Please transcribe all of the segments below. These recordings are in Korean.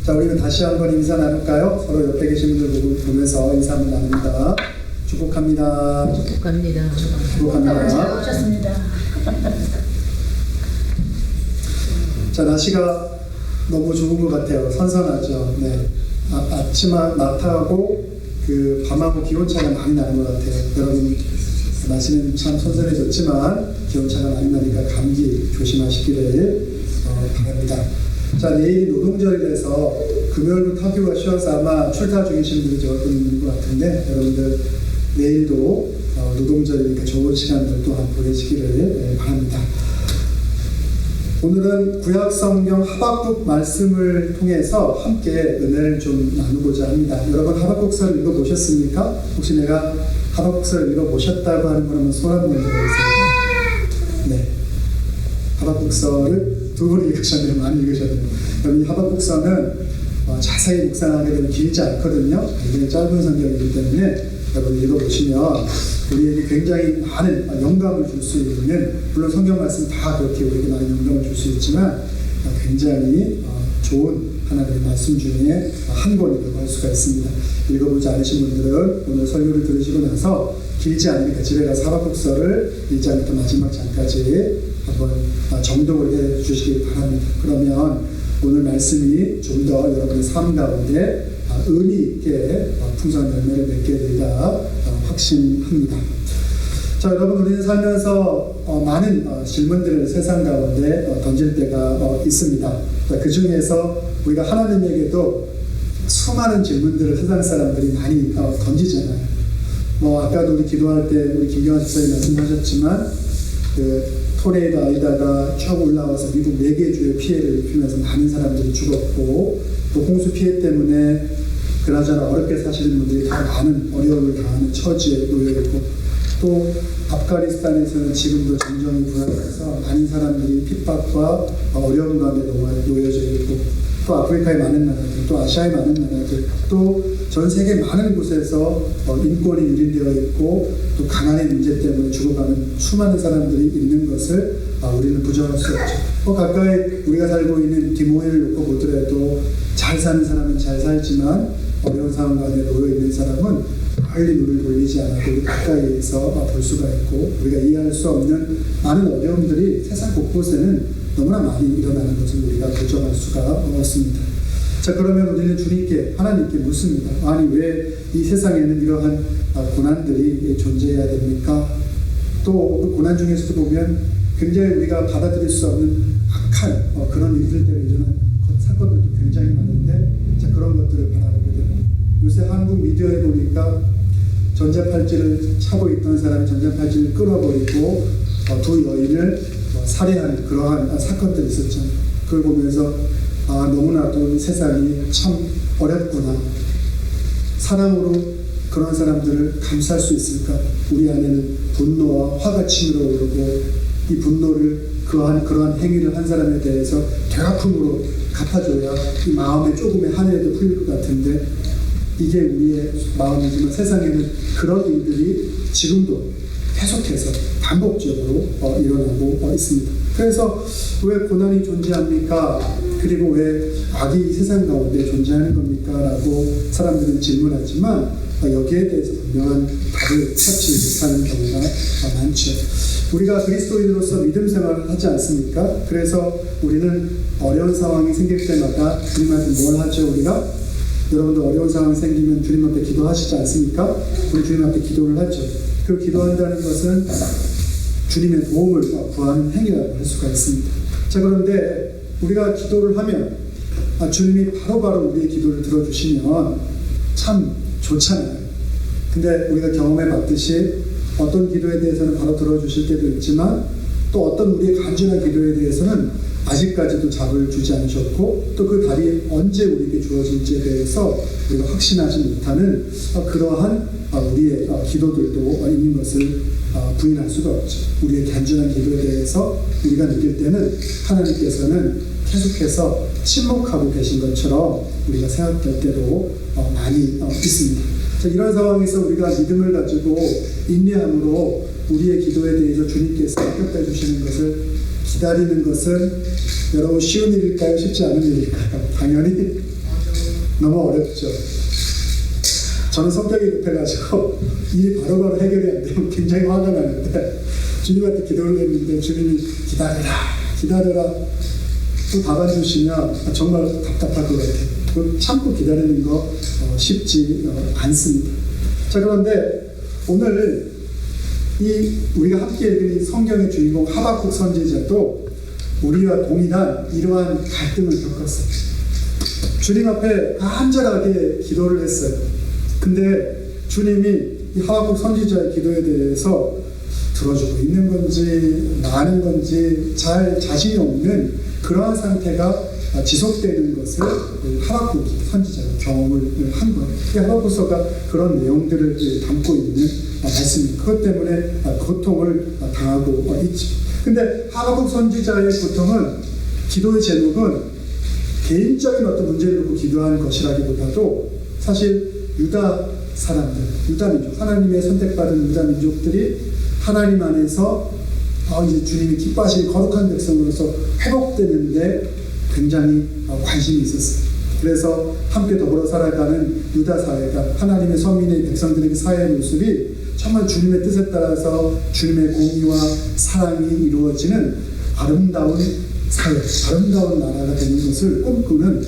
자, 우리는 다시 한번 인사 나눌까요? 서로 옆에 계신 분들 보면서 인사 한번 나눕니다. 축복합니다. 축복합니다. 축복합니다. 잘 오셨습니다. 자, 날씨가 너무 좋은 것 같아요. 선선하죠. 네. 아침만 낮하고 그 밤하고 기온차가 많이 나는 것 같아요. 여러분, 날씨는 참 선선해졌지만 기온차가 많이 나니까 감기 조심하시기를 바랍니다. 자, 내일이 노동절이라서 금요일부터 학교가 쉬어서 아마 출타 중이신 분들이 적은 것 같은데, 여러분들 내일도 노동절이니까 좋은 시간들 또한 보내시기를 바랍니다. 오늘은 구약성경 하박국 말씀을 통해서 함께 은혜를 좀 나누고자 합니다. 여러분 하박국서를 읽어보셨습니까? 혹시 내가 하박국서를 읽어보셨다고 하는 분 한번 손 한번 들어주세요. 네, 하박국서를 두 번 읽으셨네요. 많이 읽으셨네요. 그럼 이 하박국서는 자세히 묵상하게 되면 길지 않거든요. 굉장히 짧은 성경이기 때문에 여러분 읽어보시면 우리에게 굉장히 많은 영감을 줄 수 있는, 물론 성경 말씀 다 그렇게 우리에게 많은 영감을 줄 수 있지만 굉장히 좋은 하나님의 말씀 중에 한 권이라고 할 수가 있습니다. 읽어보지 않으신 분들은 오늘 설교를 들으시고 나서 길지 않으니까 집에 가서 하박국서를 1장부터 마지막 장까지 한번 정독을 해 주시기 바랍니다. 그러면 오늘 말씀이 좀 더 여러분의 삶 가운데 의미 있게 풍성한 열매를 맺게 되리라 확신합니다. 자, 여러분, 우리는 살면서 많은 질문들을 세상 가운데 던질 때가 있습니다. 그 중에서 우리가 하나님에게도 수많은 질문들을 세상 사람들이 많이 던지잖아요. 아까도 우리 기도할 때 우리 김경환 집사님 말씀하셨지만 그 토레이도 아이다가 쭉 올라와서 미국 4개 주에 피해를 입히면서 많은 사람들이 죽었고, 또 홍수 피해 때문에 그나저나 어렵게 사시는 분들이 더 많은 어려움을 당하는 처지에 놓여 있고, 또 아프가니스탄에서는 지금도 정정이 불안해서 많은 사람들이 핍박과 어려움 가운데 놓여져 있고, 또 아프리카의 많은 나라들, 또 아시아의 많은 나라들, 또 전 세계 많은 곳에서 인권이 유린되어 있고, 또 가난의 문제 때문에 죽어가는 수많은 사람들이 있는 것을 우리는 부정할 수 없죠. 가까이 우리가 살고 있는 디모인을 놓고 보더라도 잘 사는 사람은 잘 살지만 어려운 상황 가운데 놓여 있는 사람은 빨리 눈을 돌리지 않아도 우리 가까이에서 볼 수가 있고, 우리가 이해할 수 없는 많은 어려움들이 세상 곳곳에는 너무나 많이 일어나는 것을 우리가 부정할 수가 없습니다. 자, 그러면 우리는 주님께, 하나님께 묻습니다. 아니, 왜 이 세상에는 이러한 고난들이 존재해야 됩니까? 또 그 고난 중에서도 보면 굉장히 우리가 받아들일 수 없는 악한 그런 일들 때문에 일어난 사건들도 굉장히 많은데, 자, 그런 것들을 바라보게 됩니다. 요새 한국 미디어에 보니까 전자팔찌를 차고 있던 사람이 전자팔찌를 끊어버리고 두 여인을 살해하는 그러한 사건들이 있었잖아요. 그걸 보면서 너무나도 세상이 참 어렵구나. 사랑으로 그런 사람들을 감쌀 수 있을까? 우리 안에는 분노와 화가 치밀어 오르고, 이 분노를 그러한 행위를 한 사람에 대해서 되갚음으로 갚아줘야 이 마음에 조금의 한해도 풀릴 것 같은데, 이게 우리의 마음이지만 세상에는 그런 일들이 지금도 계속해서 반복적으로 일어나고 있습니다. 그래서 왜 고난이 존재합니까? 그리고 왜 악이 세상 가운데 존재하는 겁니까? 라고 사람들은 질문하지만 여기에 대해서 분명한 답을 찾지 못하는 경우가 많죠. 우리가 그리스도인으로서 믿음 생활을 하지 않습니까? 그래서 우리는 어려운 상황이 생길 때마다 주님한테 뭘 하죠? 우리가? 여러분들 어려운 상황이 생기면 주님 앞에 기도하시지 않습니까? 우리 주님 앞에 기도를 하죠. 그 기도한다는 것은 주님의 도움을 구하는 행위라고 할 수가 있습니다. 자, 그런데 우리가 기도를 하면 주님이 바로바로 우리의 기도를 들어주시면 참 좋잖아요. 근데 우리가 경험해 봤듯이 어떤 기도에 대해서는 바로 들어주실 때도 있지만, 또 어떤 우리의 간절한 기도에 대해서는 아직까지도 답을 주지 않으셨고, 또 그 답이 언제 우리에게 주어질지에 대해서 우리가 확신하지 못하는 그러한 우리의 기도들도 있는 것을 부인할 수가 없죠. 우리의 간절한 기도에 대해서 우리가 느낄 때는 하나님께서는 계속해서 침묵하고 계신 것처럼 우리가 생각할 때도 많이 있습니다. 자, 이런 상황에서 우리가 믿음을 가지고 인내함으로 우리의 기도에 대해서 주님께서 응답해 주시는 것을 기다리는 것은 여러분 쉬운 일일까요? 쉽지 않은 일일까요? 당연히 너무 어렵죠. 저는 성격이 급해가지고 일이 바로바로 해결이 안 되면 굉장히 화가 나는데, 주님한테 기도를 했는데 주님이 기다려라 또 답 안 주시면 정말 답답할 것 같아요. 참고 기다리는 거 쉽지 않습니다. 자, 그런데 오늘 우리가 함께 읽은 이 성경의 주인공 하박국 선지자도 우리와 동일한 이러한 갈등을 겪었어요. 주님 앞에 간절하게 기도를 했어요. 근데 주님이 이 하박국 선지자의 기도에 대해서 들어주고 있는 건지 나는 건지 잘 자신이 없는 그러한 상태가 지속되는 것을 하박국 선지자가 경험을 한 거예요. 이 하박국서가 그런 내용들을 담고 있는 말씀입니다. 그것 때문에 고통을 당하고 있죠. 근데 하박국 선지자의 고통은, 기도의 제목은 개인적인 어떤 문제를 놓고 기도한 것이라기보다도 사실 유다 사람들, 유다 민족, 하나님의 선택받은 유다 민족들이 하나님 안에서 이제 주님이 기뻐하시는 거룩한 백성으로서 회복되는데 굉장히 관심이 있었어요. 그래서 함께 더불어 살아가는 유다 사회가, 하나님의 서민의 백성들에게 사회의 모습이 정말 주님의 뜻에 따라서 주님의 공의와 사랑이 이루어지는 아름다운 사회, 아름다운 나라가 되는 것을 꿈꾸는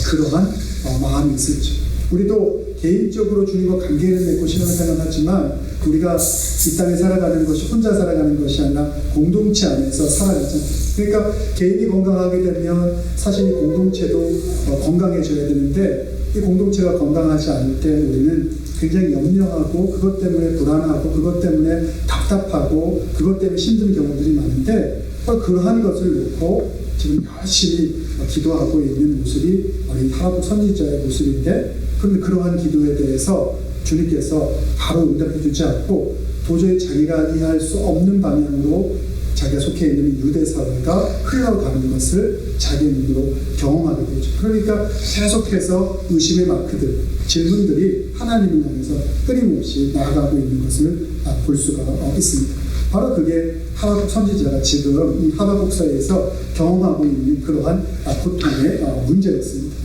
그러한 마음이 있었죠. 우리도 개인적으로 주님과 관계를 맺고 신앙생활을 하지만 우리가 이 땅에 살아가는 것이 혼자 살아가는 것이 아니라 공동체 안에서 살아가잖아요. 그러니까 개인이 건강하게 되면 사실 이 공동체도 건강해져야 되는데, 이 공동체가 건강하지 않을 때 우리는 굉장히 염려하고 그것 때문에 불안하고 그것 때문에 답답하고 그것 때문에 힘든 경우들이 많은데, 그러한 것을 놓고 지금 열심히 기도하고 있는 모습이 우리 하박국 선지자의 모습인데, 그런데 그러한 기도에 대해서 주님께서 바로 응답해 주지 않고 도저히 자기가 이해할 수 없는 방향으로 자기가 속해 있는 유대 사회가 흘러가는 것을 자기 눈으로 경험하게 되죠. 그러니까 계속해서 의심의 마크들, 질문들이 하나님을 향해서 끊임없이 나아가고 있는 것을 볼 수가 있습니다. 바로 그게 하박국 선지자가 지금 이 하박국서에서 경험하고 있는 그러한 고통의 문제였습니다.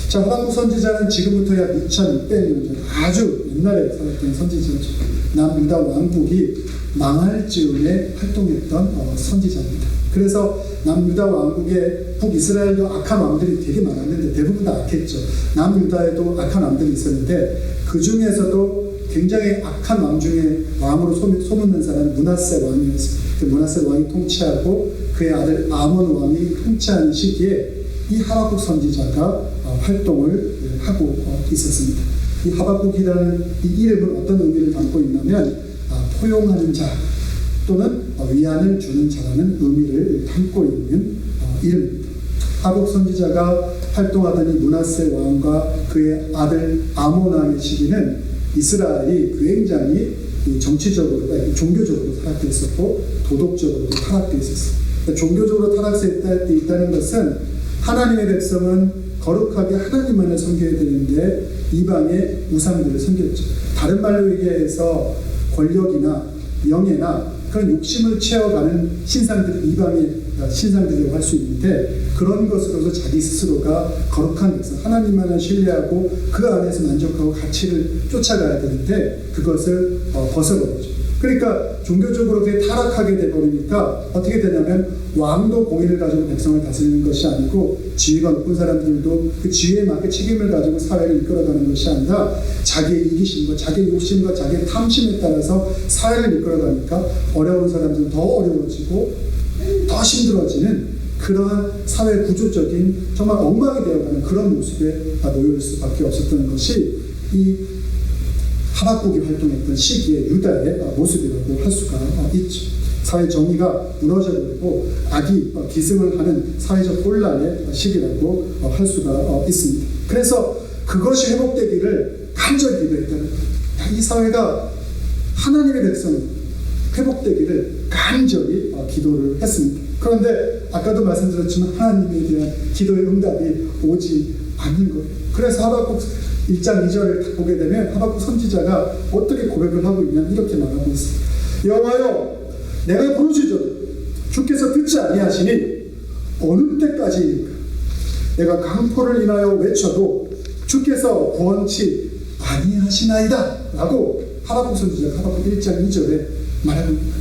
자, 하박국 선지자는 지금부터 약 2600년 전, 아주 옛날에 살았던 선지자죠. 남유다 왕국이 망할 즈음에 활동했던 선지자입니다. 그래서 남유다 왕국에 북이스라엘도 악한 왕들이 되게 많았는데 대부분 다 악했죠. 남유다에도 악한 왕들이 있었는데 그 중에서도 굉장히 악한 왕 중에 왕으로 소문난 사람은 므낫세 왕이었어요. 그 므낫세 왕이 통치하고 그의 아들 아몬 왕이 통치하는 시기에 이 하박국 선지자가 활동을 하고 있었습니다. 이 하박국이라는 이 이름은 어떤 의미를 담고 있냐면 포용하는 자 또는 위안을 주는 자라는 의미를 담고 있는 이름입니다. 하박국 선지자가 활동하던 이 므낫세 왕과 그의 아들 아몬 왕의 시기는 이스라엘이 굉장히 정치적으로, 종교적으로 타락되어 있었고 도덕적으로도 타락되어 있었어요. 그러니까 종교적으로 타락되어 있다는 것은 하나님의 백성은 거룩하게 하나님만을 섬겨야 되는데 이방의 우상들을 섬겼죠. 다른 말로 얘기해서 권력이나 명예나 그런 욕심을 채워가는 신상들이 이방의 신상들이라고 할 수 있는데, 그런 것으로서 자기 스스로가 거룩한 백성, 하나님만을 신뢰하고 그 안에서 만족하고 가치를 쫓아가야 되는데 그것을 벗어버리죠. 그러니까 종교적으로 그게 타락하게 돼버리니까 어떻게 되냐면 왕도 공의를 가지고 백성을 다스리는 것이 아니고 지위가 높은 사람들도 그 지위에 맞게 책임을 가지고 사회를 이끌어가는 것이 아니라 자기의 이기심과 자기의 욕심과 자기의 탐심에 따라서 사회를 이끌어가니까 어려운 사람들은 더 어려워지고 더 힘들어지는 그러한 사회 구조적인 정말 엉망이 되어가는 그런 모습에 놓일 수밖에 없었던 것이 이 하박국이 활동했던 시기의 유다의 모습이라고 할 수가 있죠. 사회 정의가 무너져버리고 악이 기승을 하는 사회적 혼란의 시기라고 할 수가 있습니다. 그래서 그것이 회복되기를 간절히 기도했다는 거예요. 이 사회가 하나님의 백성이 회복되기를 간절히 기도를 했습니다. 그런데 아까도 말씀드렸지만 하나님에 대한 기도의 응답이 오지 않는 거예요. 그래서 하박국 1장 2절을 보게 되면 하박국 선지자가 어떻게 고백을 하고 있냐면 이렇게 말하고 있습니다. 여호와여, 내가 부르짖어도 주께서 듣지 아니하시니 어느 때까지입니까? 내가 강포를 인하여 외쳐도 주께서 구원치 아니하시나이다 라고 하박국 선지자가 하박국 1장 2절에 말합니다.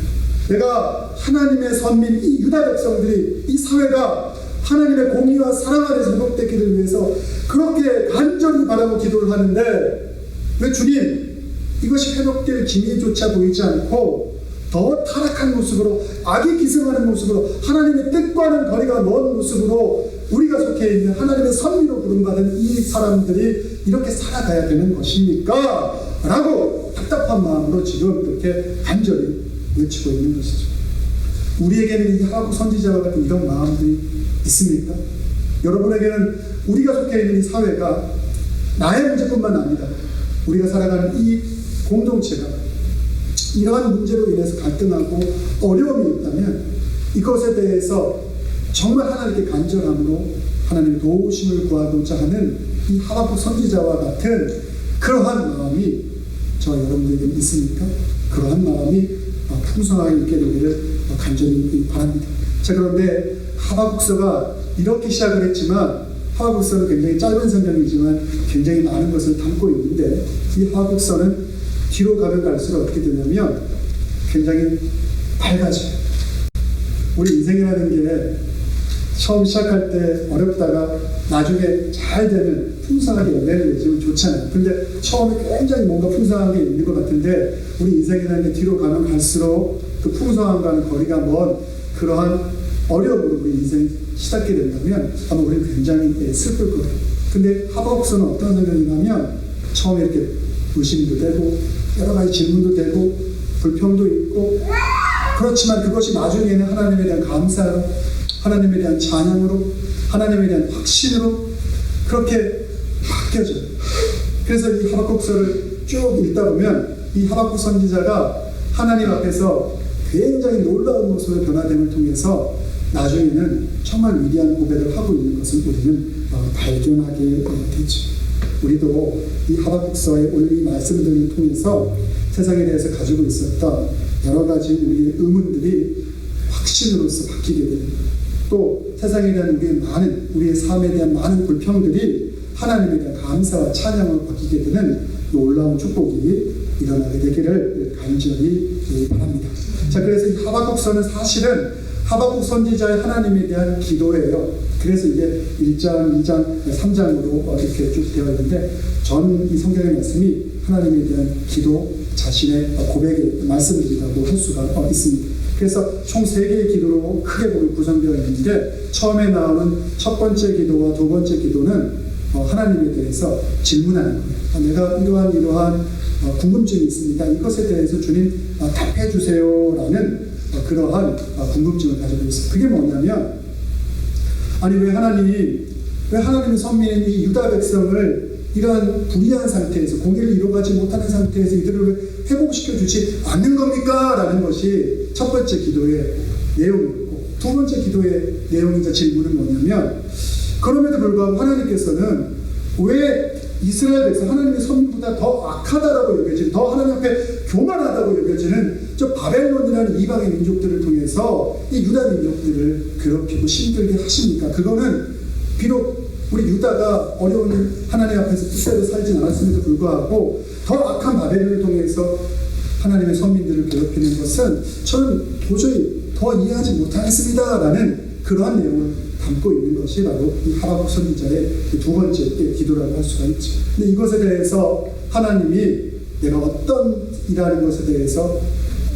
내가 하나님의 선민 이 유다 백성들이 이 사회가 하나님의 공의와 사랑 안에서 회복되기를 위해서 그렇게 간절히 바라고 기도를 하는데 왜 주님 이것이 회복될 기미조차 보이지 않고 더 타락한 모습으로 악이 기승하는 모습으로 하나님의 뜻과는 거리가 먼 모습으로 우리가 속해 있는 하나님의 선미로 부름받은 이 사람들이 이렇게 살아가야 되는 것입니까? 라고 답답한 마음으로 지금 그렇게 간절히 외치고 있는 것이죠. 우리에게는 이 하박국 선지자와 같은 이런 마음들이 있습니까? 여러분에게는 우리가 속해 있는 이 사회가 나의 문제뿐만 아니라 우리가 살아가는 이 공동체가 이러한 문제로 인해서 갈등하고 어려움이 있다면 이것에 대해서 정말 하나님께 간절함으로 하나님의 도우심을 구하고자 하는 이 하박국 선지자와 같은 그러한 마음이 저 여러분들에게 있습니까? 그러한 마음이 풍성하게 있게 되기를 간절히 바랍니다. 자, 그런데 하박국서가 이렇게 시작을 했지만 하박국서는 굉장히 짧은 성경이지만 굉장히 많은 것을 담고 있는데 이 하박국서는 뒤로 가면 갈수록 어떻게 되냐면 굉장히 밝아져요. 우리 인생이라는 게 처음 시작할 때 어렵다가 나중에 잘 되면 풍성하게 열매를 내주면 좋잖아요. 근데 처음에 굉장히 뭔가 풍성한 게 있는 것 같은데 우리 인생이라는 게 뒤로 가면 갈수록 그 풍성함과는 거리가 먼 그러한 어려움으로 우리 인생이 시작하게 된다면 아마 우리는 굉장히 슬플 거예요. 근데 하박국서는 어떤 성경이냐면 처음에 이렇게 의심도 되고 여러 가지 질문도 되고 불평도 있고 그렇지만 그것이 나중에는 하나님에 대한 감사로 하나님에 대한 찬양으로 하나님에 대한 확신으로 그렇게 바뀌어져요. 그래서 이 하박국서를 쭉 읽다 보면 이 하박국 선지자가 하나님 앞에서 굉장히 놀라운 모습의 변화됨을 통해서 나중에는 정말 위대한 고백을 하고 있는 것을 우리는 발견하게 되죠. 우리도 이 하박국서의 오늘 이 말씀들을 통해서 세상에 대해서 가지고 있었던 여러 가지 우리의 의문들이 확신으로서 바뀌게 됩니다. 또 세상에 대한 우리의 삶에 대한 많은 불평들이 하나님에 대한 감사와 찬양으로 바뀌게 되는 놀라운 축복이 일어나게 되기를 간절히 바랍니다. 자, 그래서 이 하박국서는 사실은 하박국 선지자의 하나님에 대한 기도예요. 그래서 이게 1장, 2장, 3장으로 이렇게 쭉 되어 있는데 전 이 성경의 말씀이 하나님에 대한 기도, 자신의 고백의 말씀들이라고 할 수가 있습니다. 그래서 총 3개의 기도로 크게 보면 구성되어 있는데 처음에 나오는 첫 번째 기도와 두 번째 기도는 하나님에 대해서 질문하는 거예요. 내가 이러한 궁금증이 있습니다. 이것에 대해서 주님 답해 주세요라는 그러한 궁금증을 가지고 있어요. 그게 뭐냐면 아니 왜 하나님의 선민인 이 유다 백성을 이러한 불의한 상태에서 공의를 이루어가지 못하는 상태에서 이들을 왜 회복시켜 주지 않는 겁니까? 라는 것이 첫 번째 기도의 내용이었고 두 번째 기도의 내용이자 질문은 뭐냐면 그럼에도 불구하고 하나님께서는 왜 이스라엘 백성 하나님의 선민보다 더 악하다라고 여겨지는 더 하나님 앞에 교만하다고 여겨지는 저 바벨론이라는 이방의 민족들을 통해서 이 유다 민족들을 괴롭히고 힘들게 하십니까? 그거는 비록 우리 유다가 어려운 하나님 앞에서 뜻대로 살진 않았음에도 불구하고 더 악한 바벨론을 통해서 하나님의 선민들을 괴롭히는 것은 저는 도저히 더 이해하지 못하겠습니다 라는 그러한 내용을 담고 있는 것이 바로 이 하박국 선지자의 두 번째 기도라고 할 수가 있죠. 근데 이것에 대해서 하나님이 내가 어떤 일하는 것에 대해서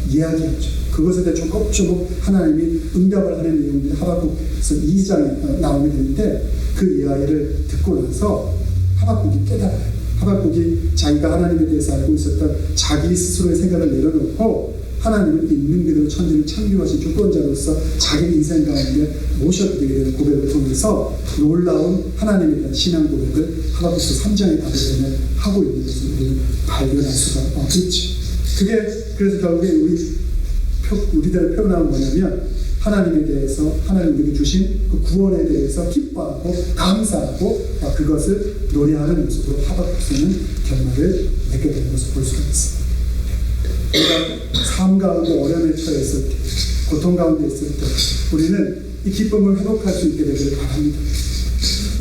이야기하죠. 그것에 대해 조금 하나님이 응답을 하는 내용들이 하박국에서 2장에 나오게 되는데 그 이야기를 듣고 나서 하박국이 깨달아요. 하박국이 자기가 하나님에 대해서 알고 있었던 자기 스스로의 생각을 내려놓고 하나님을 있는 그대로 천지를 창조하신 주권자로서 자기 인생 가운데 모셔드리게 되는 고백을 통해서 놀라운 하나님에 대한 신앙 고백을 하박국서 3장에 가게 되면 하고 있는 것을 우리는 발견할 수가 있죠. 그게 그래서 결국에 우리들의 표현은 뭐냐면 하나님에 대해서 하나님에게 주신 그 구원에 대해서 기뻐하고 감사하고 그것을 노래하는 모습으로 하박국서는 결말을 맺게 되는 것을 볼 수가 있습니다. 우리가 삶 가운데 어려움에 처했을 때, 고통 가운데 있을 때 우리는 이 기쁨을 회복할 수 있게 되기를 바랍니다.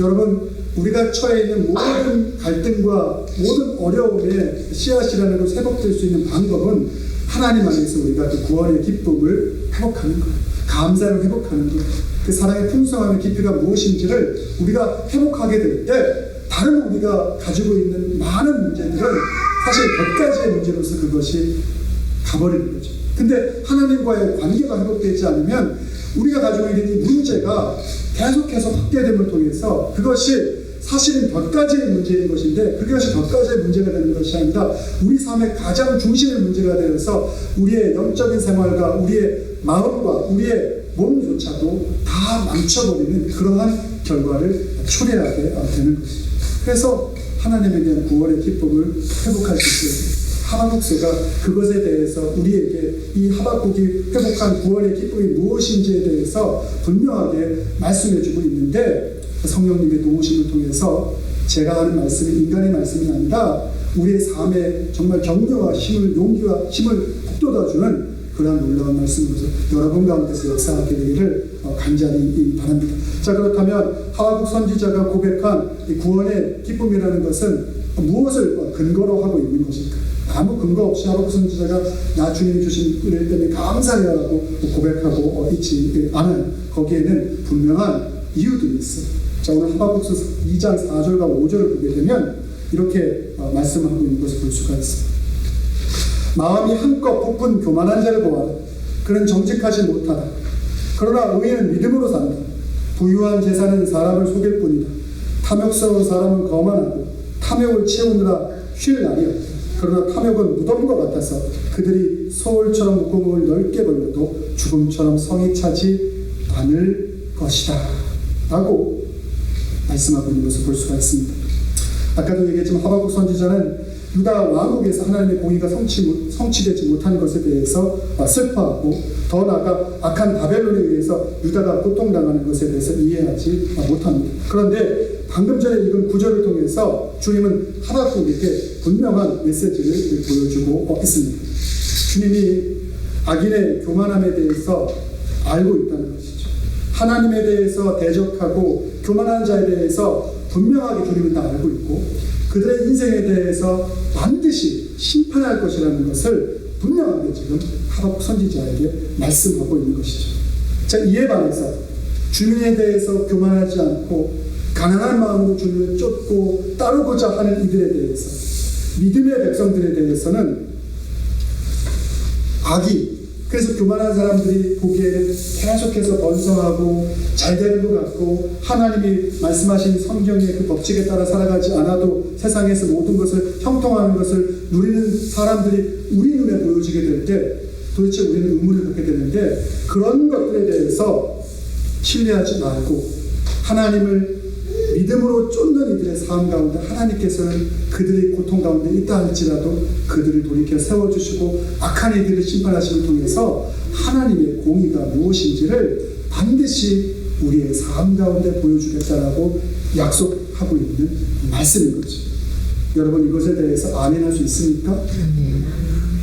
여러분, 우리가 처해 있는 모든 갈등과 모든 어려움의 씨앗이라는 것을 회복될 수 있는 방법은 하나님 안에서 우리가 그 구원의 기쁨을 회복하는 거예요. 감사를 회복하는 거예요. 그 사랑의 풍성함의 깊이가 무엇인지를 우리가 회복하게 될 때 다른 우리가 가지고 있는 많은 문제들은 사실 몇 가지의 문제로서 그것이 가버리는 거죠. 근데 하나님과의 관계가 회복되지 않으면 우리가 가지고 있는 이 문제가 계속해서 확대됨을 통해서 그것이 사실은 몇 가지의 문제인 것인데 그것이 몇 가지의 문제가 되는 것이 아니라 우리 삶의 가장 중심의 문제가 되어서 우리의 영적인 생활과 우리의 마음과 우리의 몸조차도 다 망쳐버리는 그러한 결과를 초래하게 되는 것이죠. 그래서 하나님에 대한 구원의 기쁨을 회복할 수 있어요. 하박국서가 그것에 대해서 우리에게 이 하박국이 회복한 구원의 기쁨이 무엇인지에 대해서 분명하게 말씀해주고 있는데 성령님의 도우심을 통해서 제가 하는 말씀이 인간의 말씀이 아니라 우리의 삶에 정말 격려와 힘을, 용기와 힘을 북돋아주는 그러한 놀라운 말씀으로서 여러분 가운데서 역사하게 되기를 간절히 바랍니다. 자, 그렇다면 하박국 선지자가 고백한 이 구원의 기쁨이라는 것은 무엇을 근거로 하고 있는 것일까? 아무 근거 없이 하박국 선지자가 나 주님이 주신 은혜 때문에 감사해요라고 고백하고 있지 않아요. 거기에는 분명한 이유들이 있어요. 자, 오늘 하박국서 2장 4절과 5절을 보게 되면 이렇게 말씀하고 있는 것을 볼 수가 있습니다. 마음이 한껏 부푼 교만한 자를 보아라. 그는 정직하지 못하다. 그러나 의인은 믿음으로 산다. 부유한 재산은 사람을 속일 뿐이다. 탐욕스러운 사람은 거만하고 탐욕을 채우느라 쉴 날이 없다. 그러나 탐욕은 무덤과 같아서 그들이 소울처럼 목구멍을 넓게 벌려도 죽음처럼 성이 차지 않을 것이다 라고 말씀하고 있는 것을 볼 수가 있습니다. 아까도 얘기했지만 하박국 선지자는 유다 왕국에서 하나님의 공의가 성취되지 못하는 것에 대해서 슬퍼하고 더 나아가 악한 바벨론에 의해서 유다가 고통당하는 것에 대해서 이해하지 못합니다. 그런데 방금 전에 읽은 구절을 통해서 주님은 하박국에게 분명한 메시지를 보여주고 있습니다. 주님이 악인의 교만함에 대해서 알고 있다는 것이죠. 하나님에 대해서 대적하고 교만한 자에 대해서 분명하게 주님은 다 알고 있고 그들의 인생에 대해서 반드시 심판할 것이라는 것을 분명하게 지금 하박국 선지자에게 말씀하고 있는 것이죠. 자, 이에 반해서 주님에 대해서 교만하지 않고 가난한 마음으로 주님을 쫓고 따르고자 하는 이들에 대해서 믿음의 백성들에 대해서는 악이 그래서 교만한 사람들이 보기에는 계속해서 번성하고 잘 되는 것 같고 하나님이 말씀하신 성경의 그 법칙에 따라 살아가지 않아도 세상에서 모든 것을 형통하는 것을 누리는 사람들이 우리 눈에 보여지게 될 때 도대체 우리는 의문을 갖게 되는데 그런 것들에 대해서 신뢰하지 말고 하나님을 믿음으로 쫓는 이들의 삶 가운데 하나님께서는 그들의 고통 가운데 있다 할지라도 그들을 돌이켜 세워주시고 악한 이들을 심판하심을 통해서 하나님의 공의가 무엇인지를 반드시 우리의 삶 가운데 보여주겠다라고 약속하고 있는 말씀인 거죠. 여러분 이것에 대해서 아멘할 수 있습니까?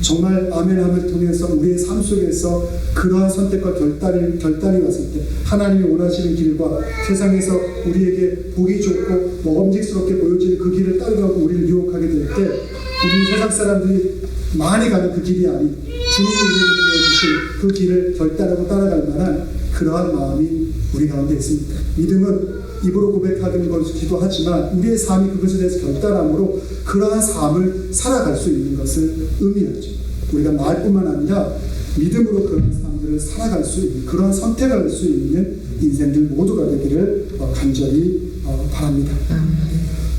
정말 아멘함을 통해서 우리의 삶 속에서 그러한 선택과 결단이 왔을 때 하나님이 원하시는 길과 세상에서 우리에게 보기 좋고 먹음직스럽게 보여지는 그 길을 따르라고 우리를 유혹하게 될 때 우리 세상 사람들이 많이 가는 그 길이 아닌 주님이 우리에게 보여주신 그 길을 결단하고 따라갈 만한 그러한 마음이 우리 가운데 있습니다. 믿음은 입으로 고백하는 것이기도 하지만 우리의 삶이 그것에 대해서 결단함으로 그러한 삶을 살아갈 수 있는 것을 의미하죠. 우리가 말뿐만 아니라 믿음으로 그런 삶들을 살아갈 수 있는 그런 선택을 할 수 있는 인생들 모두가 되기를 간절히 바랍니다.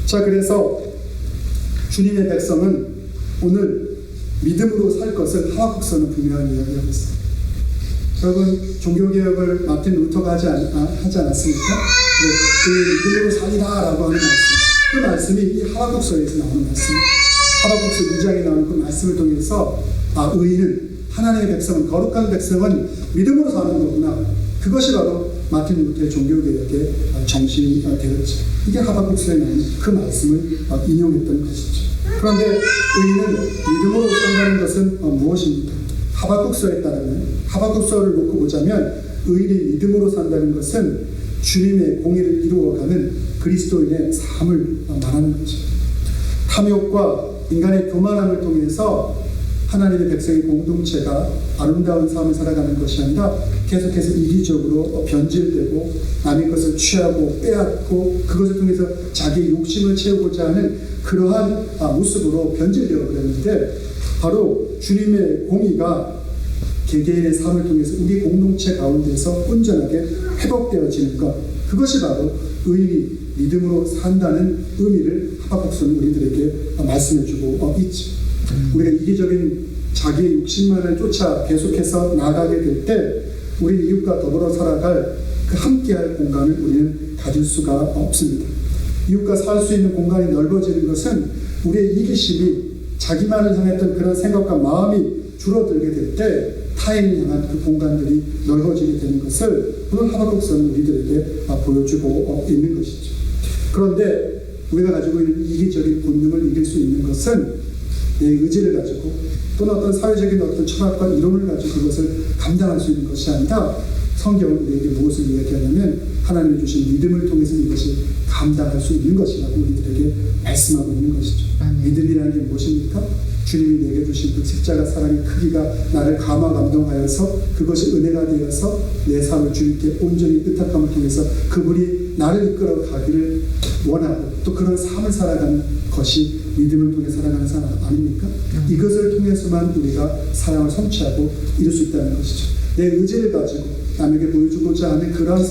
자, 그래서 주님의 백성은 오늘 믿음으로 살 것을 하박국서는 분명히 이야기하고 있습니다. 여러분 종교개혁을 마틴 루터가 하지 않았습니까? 네, 그 믿음으로 살리라라고 하는 말씀, 그 말씀이 이 하박국서에서 나오는 말씀입니다. 하박국서 2장에 나오는 그 말씀을 통해서 의인은 하나님의 백성은 거룩한 백성은 믿음으로 사는 거구나. 그것이 바로 마틴 루터의 종교개혁의 정신이 되었죠. 이게 하박국서에 나오는 그 말씀을 인용했던 것이죠. 그런데 의인은 믿음으로 산다는 것은 무엇입니까? 하박국서에 따르면 하박국서를 놓고 보자면 의인이 믿음으로 산다는 것은 주님의 공의를 이루어가는 그리스도인의 삶을 말하는 거죠. 탐욕과 인간의 교만함을 통해서 하나님의 백성의 공동체가 아름다운 삶을 살아가는 것이 아니라 계속해서 이기적으로 변질되고 남의 것을 취하고 빼앗고 그것을 통해서 자기의 욕심을 채우고자 하는 그러한 모습으로 변질되어 버렸는데, 바로 주님의 공의가 개개인의 삶을 통해서 우리 공동체 가운데서 온전하게 회복되어지는 것, 그것이 바로 의인이 믿음으로 산다는 의미를 하박국서는 우리들에게 말씀해주고 있죠. 우리가 이기적인 자기의 욕심만을 쫓아 계속해서 나아가게 될 때 우리 이웃과 더불어 살아갈 그 함께할 공간을 우리는 가질 수가 없습니다. 이웃과 살 수 있는 공간이 넓어지는 것은 우리의 이기심이 자기만을 향했던 그런 생각과 마음이 줄어들게 될 때 타인을 향한 그 공간들이 넓어지게 되는 것을 오늘 하박국서는 우리들에게 보여주고 있는 것이죠. 그런데 우리가 가지고 있는 이기적인 본능을 이길 수 있는 것은 내 의지를 가지고 또는 어떤 사회적인 어떤 철학과 이론을 가지고 그것을 감당할 수 있는 것이 아니라, 성경은 우리에게 무엇을 이야기하냐면 하나님이 주신 믿음을 통해서 이것을 감당할 수 있는 것이라고 우리들에게 말씀하고 있는 것이죠. 믿음이라는 게 무엇입니까? 주님이 내게 주신 그 십자가 사랑의 크기가 나를 감동하여서 그것이 은혜가 되어서 내 삶을 주님께 온전히 의탁함을 통해서 그분이 나를 이끌어 가기를 원하고 또 그런 삶을 살아가는 것이 믿음을 통해 살아가는 사람 아닙니까? 이것을 통해서만 우리가 사랑을 성취하고 이룰 수 있다는 것이죠. 내 의지를 가지고 남에게 보여주고자 하는 그러한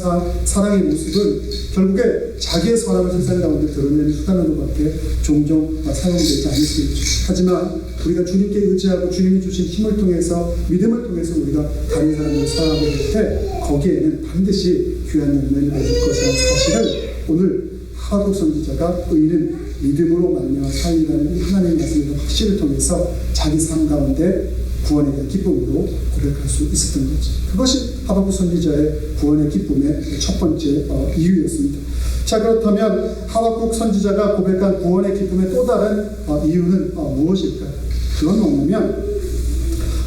사랑의 모습은 결국에 자기의 사랑을 세상 가운데 드러내는 수단으로밖에 종종 사용되지 않을 수 있죠. 하지만 우리가 주님께 의지하고 주님이 주신 힘을 통해서 믿음을 통해서 우리가 다른 사람을 사랑하게 될 때 거기에는 반드시 귀한 열매를 맺을 것이라는 사실을 오늘 하박국 선지자가 의인은 믿음으로 말미암아 살리라는 하나님의 말씀의 확신을 통해서 자기 삶 가운데 구원에 대한 기쁨으로 고백할 수 있었던 거죠. 그것이 하박국 선지자의 구원의 기쁨의 첫 번째 이유였습니다. 자, 그렇다면 하박국 선지자가 고백한 구원의 기쁨의 또 다른 이유는 무엇일까요? 그건 뭐냐면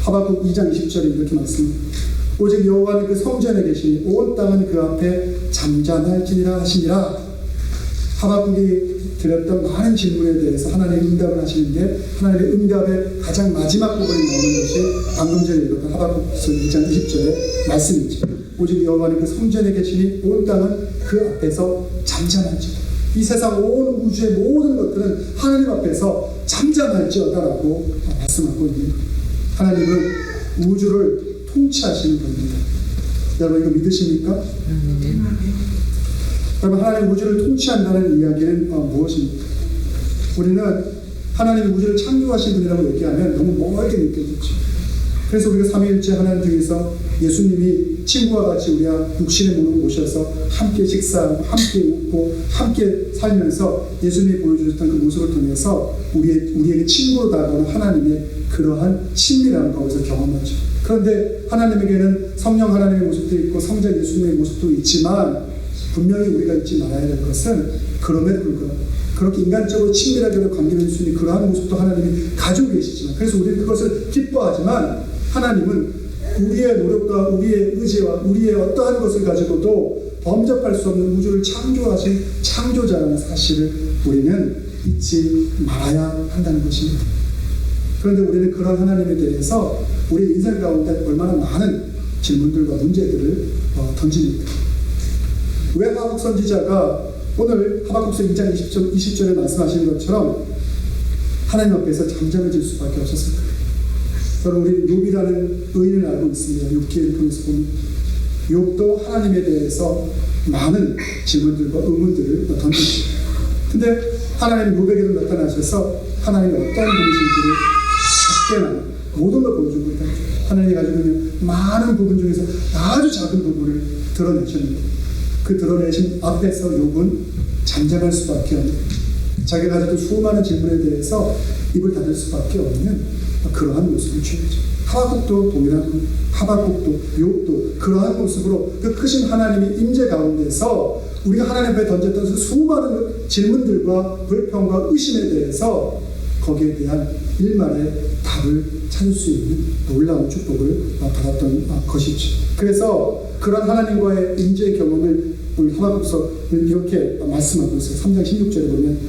하박국 2장 20절에 이렇게 말씀합니다. 오직 여호와는 그 성전에 계시니 온 땅은 그 앞에 잠잠할지니라 하시니라. 하박국이 드렸던 많은 질문에 대해서 하나님의 응답을 하시는데, 하나님의 응답의 가장 마지막 부분에 나오는 것이 방금 전에 읽었던 하박국서 2장 20절의 말씀이죠. 오직 여호와는 그 성전에 계시니 온 땅은 그 앞에서 잠잠할지어다. 이 세상 온 우주의 모든 것들은 하나님 앞에서 잠잠할지어다라고 말씀하고 있는 거예요. 하나님은 우주를 통치하시는 분입니다. 여러분 이거 믿으십니까? 여러분, 하나님 우주를 통치한다는 이야기는 무엇입니까? 우리는 하나님이 우주를 창조하신 분이라고 얘기하면 너무 멀게 느껴지죠. 그래서 우리가 삼위일체 하나님 중에서 예수님이 친구와 같이 우리가 육신의 몸을 모셔서 함께 식사하고 함께 웃고 함께 살면서 예수님이 보여주셨던 그 모습을 통해서 우리에게 친구로 다가오는 하나님의 그러한 친밀함을 거기서 경험하죠. 그런데 하나님에게는 성령 하나님의 모습도 있고 성자 예수님의 모습도 있지만, 분명히 우리가 잊지 말아야 될 것은 그럼에도 불구하고 그렇게 인간적으로 친밀하게 관계를 할 수 있는 그러한 모습도 하나님이 가지고 계시지만, 그래서 우리는 그것을 기뻐하지만 하나님은 우리의 노력과 우리의 의지와 우리의 어떠한 것을 가지고도 범접할 수 없는 우주를 창조하신 창조자라는 사실을 우리는 잊지 말아야 한다는 것입니다. 그런데 우리는 그런 하나님에 대해서 우리 인생 가운데 얼마나 많은 질문들과 문제들을 던집니까? 왜 하박국 선지자가 오늘 하박국서 2장 20절에 말씀하시는 것처럼 하나님 앞에서 잠잠해질 수밖에 없었을까요? 여러분, 우리는 욥이라는 의인을 알고 있습니다. 욥기를 통해서 보면 욥도 하나님에 대해서 많은 질문들과 의문들을 던지죠. 근데 하나님 욥에게도 나타나셔서 하나님이 어떤 분이신지를 작게나 모든 걸 보여주고 있다. 하나님이 가지고 있는 많은 부분 중에서 아주 작은 부분을 드러내셨는데, 그 드러내신 앞에서 욥은 잠잠할 수밖에 없는, 자기가 가지고 수많은 질문에 대해서 입을 닫을 수밖에 없는 그러한 모습을 취했죠. 하박국도 동일한, 하박국도 욥도 그러한 모습으로 그 크신 하나님의 임재 가운데서 우리가 하나님 앞에 던졌던 그 수많은 질문들과 불평과 의심에 대해서 거기에 대한 일말의 답을 찾을 수 있는 놀라운 축복을 받았던 것이죠. 그래서 그런 하나님과의 임재 경험을 우리 하바국서 이렇게 말씀하고 있어요. 3장 16절에 보면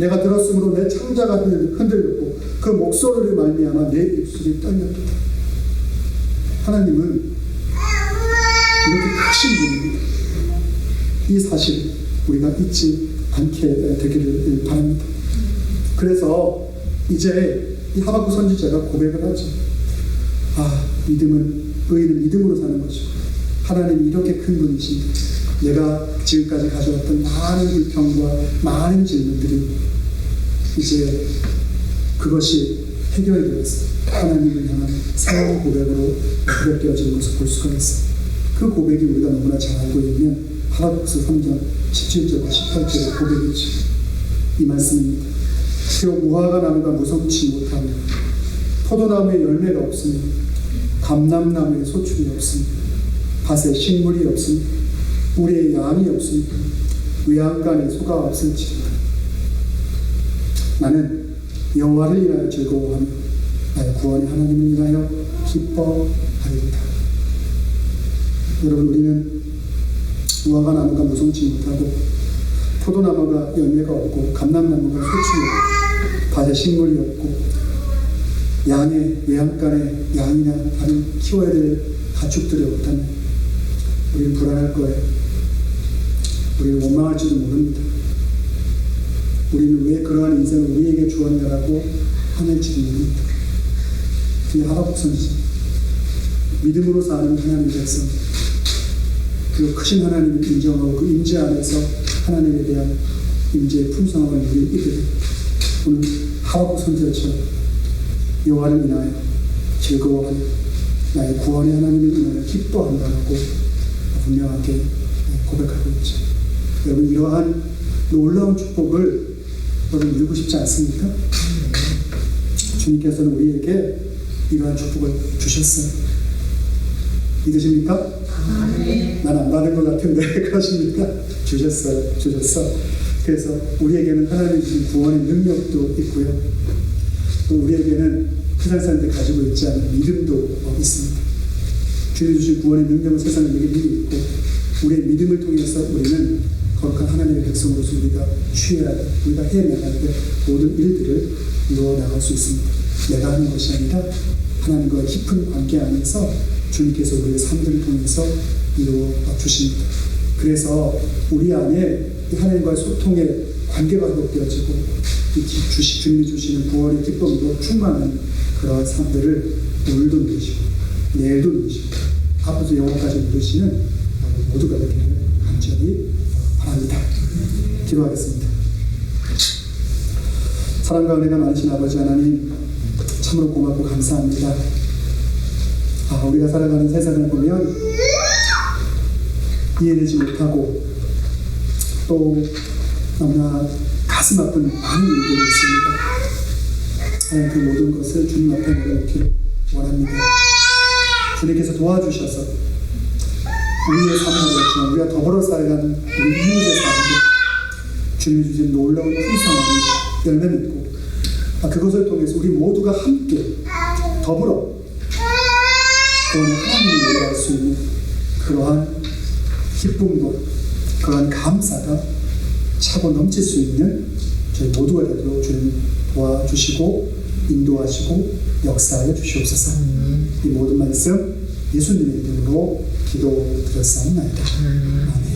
내가 들었으므로 내 창자가 흔들렸고 그 목소리를 말미암아 내 입술이 떨렸다. 하나님은 이렇게 크신 분입니다. 이 사실 우리가 잊지 않게 되기를 바랍니다. 그래서 이제 이 하박국 선지자가 고백을 하죠. 의인은 믿음으로 사는 것이고 하나님이 이렇게 큰 분이신 내가 지금까지 가져왔던 많은 불평과 많은 질문들이 이제 그것이 해결되었어. 하나님을 향한 새로운 고백으로 고백되어지는 것을 볼 수가 있어요. 그 고백이 우리가 너무나 잘 알고 있는 하박국서 3장 17절과 18절의 고백이죠. 이 말씀입니다. 그리고 무화과 나무가 무성치 못하며 포도나무에 열매가 없으며 감람나무에 소출이 없으며 밭에 식물이 없으며 우리의 양이 없으며 외양간에 소가 없을지라도 나는 여호와를 인하여 즐거워하며 나의 구원의 하나님을 인하여 기뻐하리이다. 여러분, 우리는 무화과 나무가 무성치 못하고 포도나무가 열매가 없고 감람나무가 소출이 없고 밭에 식물이 없고 양의 외양간에 양이나 다른 키워야 될 가축들이 없다면 우리는 불안할 거예요. 우리는 원망할지도 모릅니다. 우리는 왜 그러한 인생을 우리에게 주었냐라고 화낼지도 모릅니다. 이 하박국 선지자 믿음으로 사는 하나님의 백성, 그 크신 하나님을 인정하고 그 임재 안에서 하나님에 대한 임재의 풍성함을 누릴 이들, 오늘 하박국 선지자처럼 여호와를 인하여 즐거워하며 나의 구원의 하나님을 인하여 기뻐한다고 분명하게 고백하고 있죠. 여러분, 이러한 놀라운 축복을 여러분 누리고 싶지 않습니까? 주님께서는 우리에게 이러한 축복을 주셨어요. 믿으십니까? 난 안 받은 것 같은데 그러십니까? 주셨어. 그래서 우리에게는 하나님 주신 구원의 능력도 있고요. 또 우리에게는 세상 사람들이 가지고 있지 않은 믿음도 있습니다. 주님 주신 구원의 능력은 세상에 믿음이 있고 우리의 믿음을 통해서 우리는 거룩한 하나님의 백성으로서 우리가 취해야 돼. 우리가 해내야 될 모든 일들을 이루어 나갈 수 있습니다. 내가 하는 것이 아니라 하나님과의 깊은 관계 안에서 주님께서 우리의 삶들을 통해서 이루어 주십니다. 그래서 우리 안에 하나님과의 소통의 관계가 회복되어지고 주님이 주시는 구원의 기쁨으로 충만한 그러한 삶들을 오늘도 누리시고 내일도 누리시고 앞으로 영원까지 누리시는 모두가 되기를 간절히 바랍니다. 기도하겠습니다. 사랑과 은혜가 많으신 아버지 하나님, 참으로 고맙고 감사합니다. 우리가 살아가는 세상을 보면 이해되지 못하고 또 너무나 가슴 아픈 많은 일들이 있습니다. 하나님, 그 모든 것을 주님 앞에 내려놓기 원합니다. 주님께서 도와주셔서 우리의 삶을 그렇지만 우리가 더불어 살아가는 우리 이웃의 삶을 주님이 주신 놀라운 풍성함을 열매 맺고 그것을 통해서 우리 모두가 함께 더불어 구원의 하나님을 예배할 수 있는 그러한 기쁨과 그러한 감사가 차고 넘칠 수 있는 저희 모두가 되도록 주님 도와주시고 인도하시고 역사하여 주시옵소서. 이 모든 말씀 예수님의 이름으로 기도드렸사옵나이다. 아멘.